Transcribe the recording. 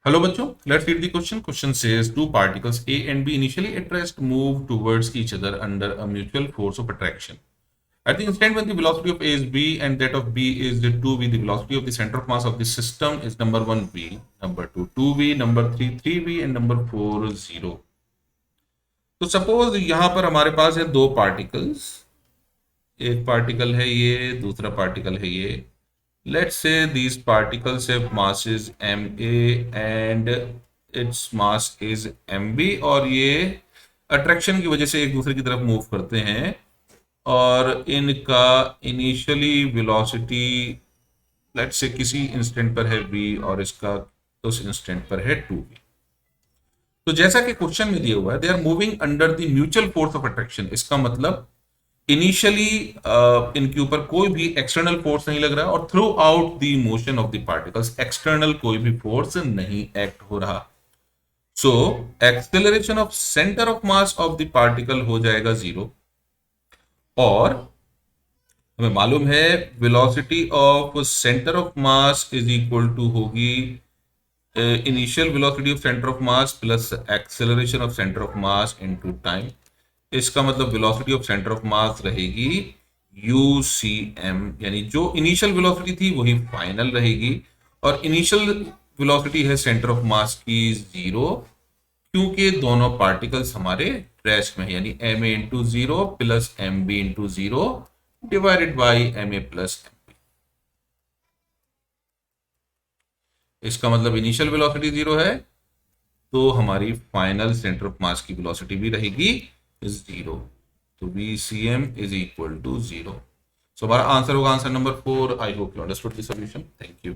Hello बच्चों, let's read the question. Question says two particles A and B initially at rest move towards each other under a mutual force of attraction. At the instant when the velocity of A is B and that of B is 2v, the velocity of the center of mass of the system is number 1 v, number 2 2v, number 3 3v and number 4 0. तो suppose यहां पर हमारे पास है दो particles, एक particle है ये, दूसरा पार्टिकल है ये. Let's say these particles have masses ma and its mass is mb और ये अट्रैक्शन की वजह से एक दूसरे की तरफ मूव करते हैं और इनका इनिशियली वेलोसिटी लेट्स से किसी इंस्टेंट पर है v और इसका उस इंस्टेंट पर है 2v. तो जैसा कि क्वेश्चन में दिया हुआ है, they are moving under the mutual force of attraction. इसका मतलब इनिशियली इनके ऊपर कोई भी एक्सटर्नल फोर्स नहीं लग रहा और throughout the motion of the particles external कोई भी फोर्स नहीं एक्ट हो रहा. So acceleration of centre of mass of the particle हो जाएगा 0 और हमें मालूम है velocity of centre of mass is equal to होगी initial velocity of centre of mass plus acceleration of centre of mass into time. इसका मतलब velocity of centre of mass रहेगी UCM, यानी जो इनिशियल वेलोसिटी थी वही फाइनल रहेगी और इनिशियल वेलोसिटी है सेंटर ऑफ मास की 0 क्योंकि दोनों पार्टिकल्स हमारे रेस्ट में है, यानी ma into 0 plus mb into 0 divided by ma plus mb. इसका मतलब इनिशियल वेलोसिटी 0 है तो हमारी फाइनल सेंटर ऑफ मास की वेलोसिटी भी रहेगी 0. तो VCM is equal to 0. So हमारा आंसर होगा answer number 4. I hope you understood the solution. Thank you.